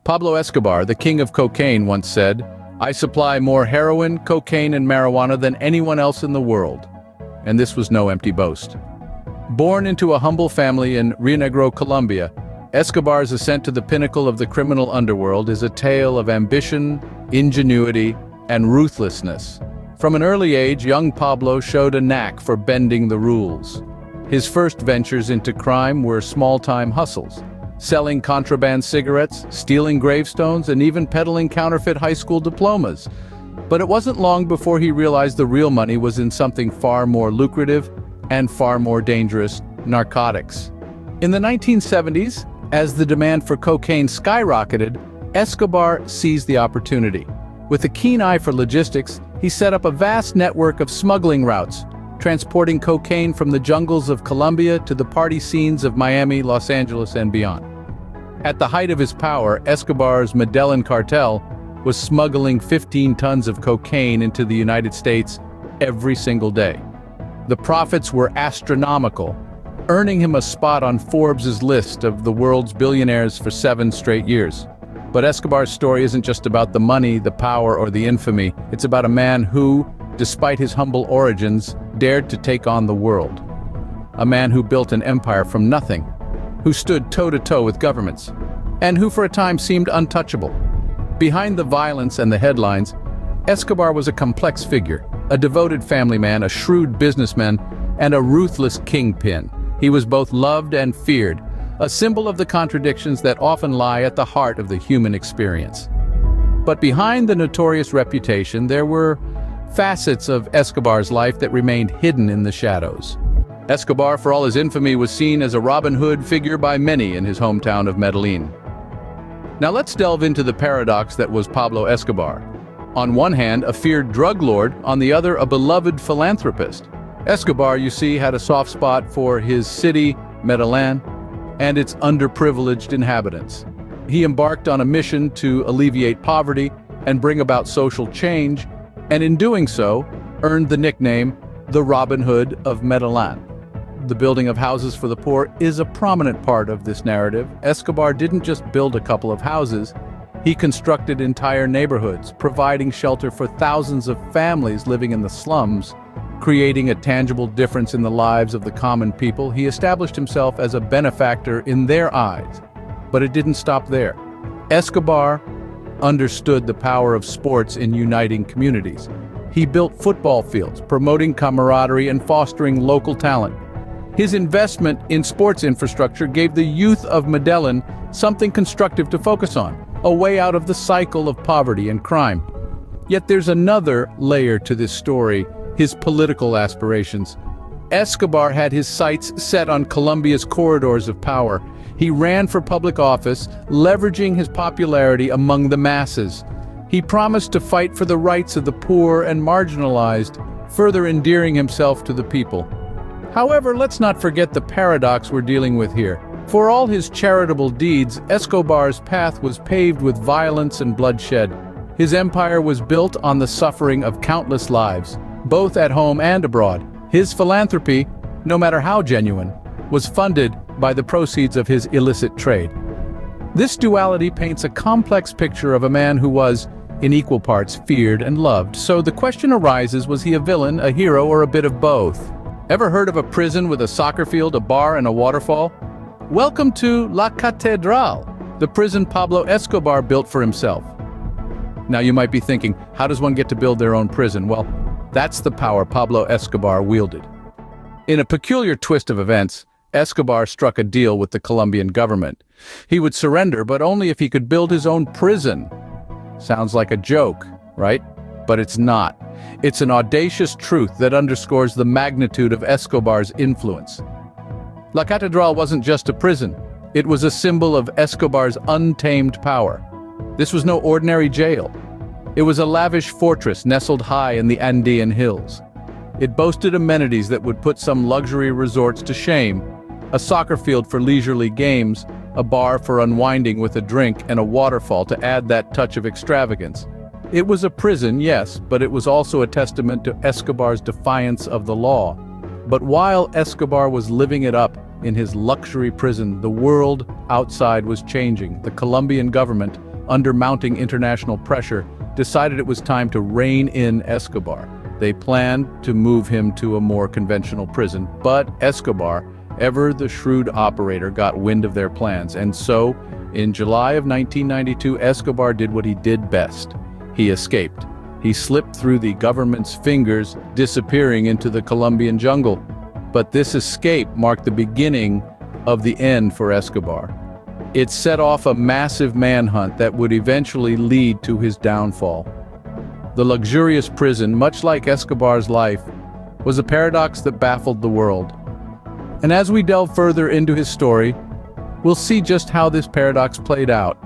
Pablo Escobar, the king of cocaine, once said, "I supply more heroin, cocaine, and marijuana than anyone else in the world." And this was no empty boast. Born into a humble family in Rio Negro, Colombia, Escobar's ascent to the pinnacle of the criminal underworld is a tale of ambition, ingenuity, and ruthlessness. From an early age, young Pablo showed a knack for bending the rules. His first ventures into crime were small-time hustles, selling contraband cigarettes, stealing gravestones, and even peddling counterfeit high school diplomas. But it wasn't long before he realized the real money was in something far more lucrative and far more dangerous: narcotics. In the 1970s, as the demand for cocaine skyrocketed, Escobar seized the opportunity. With a keen eye for logistics, he set up a vast network of smuggling routes, transporting cocaine from the jungles of Colombia to the party scenes of Miami, Los Angeles, and beyond. At the height of his power, Escobar's Medellin cartel was smuggling 15 tons of cocaine into the United States every single day. The profits were astronomical, earning him a spot on Forbes' list of the world's billionaires for 7 straight years. But Escobar's story isn't just about the money, the power, or the infamy. It's about a man who, despite his humble origins, dared to take on the world. A man who built an empire from nothing, who stood toe-to-toe with governments, and who for a time seemed untouchable. Behind the violence and the headlines, Escobar was a complex figure, a devoted family man, a shrewd businessman, and a ruthless kingpin. He was both loved and feared, a symbol of the contradictions that often lie at the heart of the human experience. But behind the notorious reputation, there were facets of Escobar's life that remained hidden in the shadows. Escobar, for all his infamy, was seen as a Robin Hood figure by many in his hometown of Medellin. Now let's delve into the paradox that was Pablo Escobar. On one hand, a feared drug lord, on the other, a beloved philanthropist. Escobar, you see, had a soft spot for his city, Medellin, and its underprivileged inhabitants. He embarked on a mission to alleviate poverty and bring about social change, and in doing so, earned the nickname the Robin Hood of Medellin. The building of houses for the poor is a prominent part of this narrative. Escobar didn't just build a couple of houses, he constructed entire neighborhoods, providing shelter for thousands of families living in the slums. Creating a tangible difference in the lives of the common people, he established himself as a benefactor in their eyes. But it didn't stop there. Escobar understood the power of sports in uniting communities. He built football fields, promoting camaraderie and fostering local talent. His investment in sports infrastructure gave the youth of Medellin something constructive to focus on, a way out of the cycle of poverty and crime. Yet there's another layer to this story: his political aspirations. Escobar had his sights set on Colombia's corridors of power. He ran for public office, leveraging his popularity among the masses. He promised to fight for the rights of the poor and marginalized, further endearing himself to the people. However, let's not forget the paradox we're dealing with here. For all his charitable deeds, Escobar's path was paved with violence and bloodshed. His empire was built on the suffering of countless lives, both at home and abroad. His philanthropy, no matter how genuine, was funded by the proceeds of his illicit trade. This duality paints a complex picture of a man who was, in equal parts, feared and loved. So the question arises, was he a villain, a hero, or a bit of both? Ever heard of a prison with a soccer field, a bar, and a waterfall? Welcome to La Catedral, the prison Pablo Escobar built for himself. Now you might be thinking, how does one get to build their own prison? Well, that's the power Pablo Escobar wielded. In a peculiar twist of events, Escobar struck a deal with the Colombian government. He would surrender, but only if he could build his own prison. Sounds like a joke, right? But it's not. It's an audacious truth that underscores the magnitude of Escobar's influence. La Catedral wasn't just a prison. It was a symbol of Escobar's untamed power. This was no ordinary jail. It was a lavish fortress nestled high in the Andean hills. It boasted amenities that would put some luxury resorts to shame: a soccer field for leisurely games, a bar for unwinding with a drink, and a waterfall to add that touch of extravagance. It was a prison, yes, but it was also a testament to Escobar's defiance of the law. But while Escobar was living it up in his luxury prison, the world outside was changing. The Colombian government, under mounting international pressure, decided it was time to rein in Escobar. They planned to move him to a more conventional prison, but Escobar, ever the shrewd operator, got wind of their plans, and so, in July of 1992, Escobar did what he did best. He escaped. He slipped through the government's fingers, disappearing into the Colombian jungle. But this escape marked the beginning of the end for Escobar. It set off a massive manhunt that would eventually lead to his downfall. The luxurious prison, much like Escobar's life, was a paradox that baffled the world. And as we delve further into his story, we'll see just how this paradox played out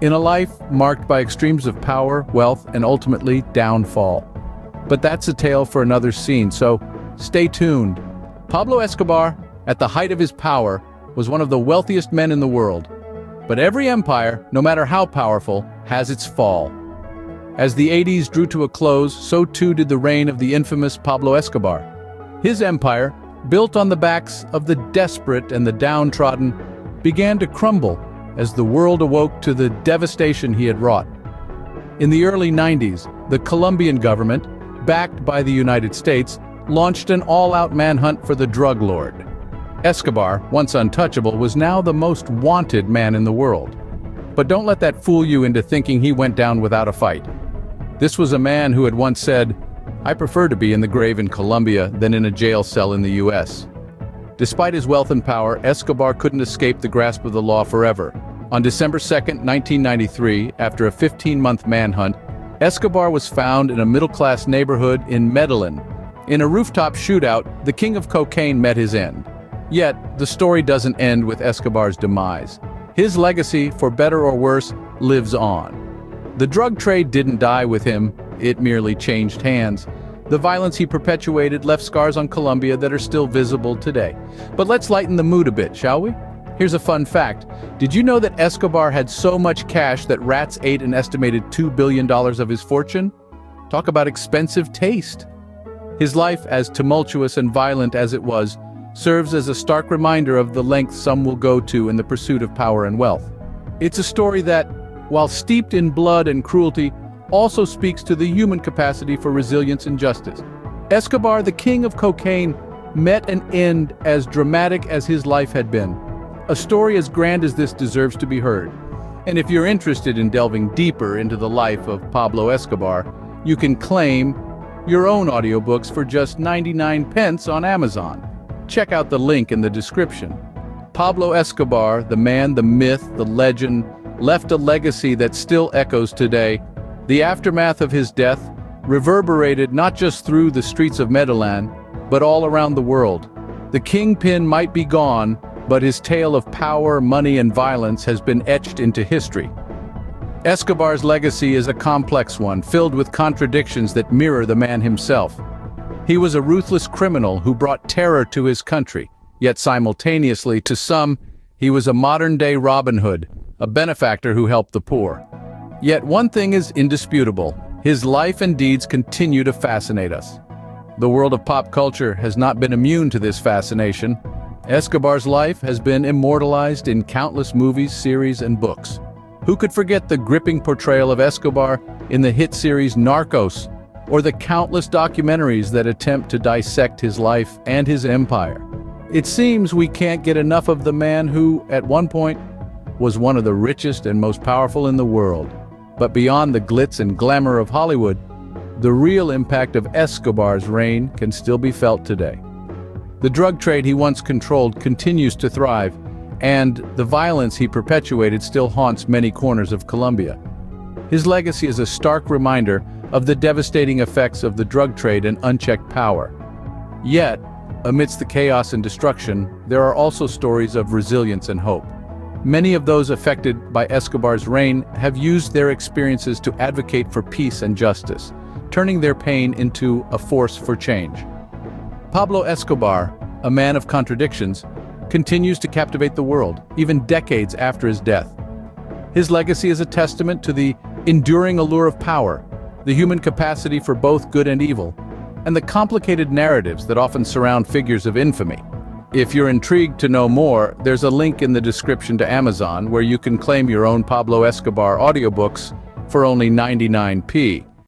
in a life marked by extremes of power, wealth, and ultimately downfall. But that's a tale for another scene, so stay tuned. Pablo Escobar, at the height of his power, was one of the wealthiest men in the world. But every empire, no matter how powerful, has its fall. As the 80s drew to a close, so too did the reign of the infamous Pablo Escobar. His empire, built on the backs of the desperate and the downtrodden, began to crumble as the world awoke to the devastation he had wrought. In the early 90s, the Colombian government, backed by the United States, launched an all-out manhunt for the drug lord. Escobar, once untouchable, was now the most wanted man in the world. But don't let that fool you into thinking he went down without a fight. This was a man who had once said, "I prefer to be in the grave in Colombia than in a jail cell in the US." Despite his wealth and power, Escobar couldn't escape the grasp of the law forever. On December 2, 1993, after a 15-month manhunt, Escobar was found in a middle-class neighborhood in Medellin. In a rooftop shootout, the king of cocaine met his end. Yet, the story doesn't end with Escobar's demise. His legacy, for better or worse, lives on. The drug trade didn't die with him, it merely changed hands. The violence he perpetuated left scars on Colombia that are still visible today. But let's lighten the mood a bit, shall we? Here's a fun fact. Did you know that Escobar had so much cash that rats ate an estimated $2 billion of his fortune? Talk about expensive taste. His life, as tumultuous and violent as it was, serves as a stark reminder of the lengths some will go to in the pursuit of power and wealth. It's a story that, while steeped in blood and cruelty, also speaks to the human capacity for resilience and justice. Escobar, the king of cocaine, met an end as dramatic as his life had been. A story as grand as this deserves to be heard. And if you're interested in delving deeper into the life of Pablo Escobar, you can claim your own audiobooks for just 99 cents on Amazon. Check out the link in the description. Pablo Escobar, the man, the myth, the legend, left a legacy that still echoes today. The aftermath of his death reverberated not just through the streets of Medellin, but all around the world. The kingpin might be gone, but his tale of power, money, and violence has been etched into history. Escobar's legacy is a complex one, filled with contradictions that mirror the man himself. He was a ruthless criminal who brought terror to his country, yet simultaneously, to some, he was a modern-day Robin Hood, a benefactor who helped the poor. Yet one thing is indisputable: his life and deeds continue to fascinate us. The world of pop culture has not been immune to this fascination. Escobar's life has been immortalized in countless movies, series, and books. Who could forget the gripping portrayal of Escobar in the hit series Narcos, or the countless documentaries that attempt to dissect his life and his empire? It seems we can't get enough of the man who, at one point, was one of the richest and most powerful in the world. But beyond the glitz and glamour of Hollywood, the real impact of Escobar's reign can still be felt today. The drug trade he once controlled continues to thrive, and the violence he perpetuated still haunts many corners of Colombia. His legacy is a stark reminder of the devastating effects of the drug trade and unchecked power. Yet, amidst the chaos and destruction, there are also stories of resilience and hope. Many of those affected by Escobar's reign have used their experiences to advocate for peace and justice, turning their pain into a force for change. Pablo Escobar, a man of contradictions, continues to captivate the world, even decades after his death. His legacy is a testament to the enduring allure of power, the human capacity for both good and evil, and the complicated narratives that often surround figures of infamy. If you're intrigued to know more, there's a link in the description to Amazon where you can claim your own Pablo Escobar audiobooks for only 99p.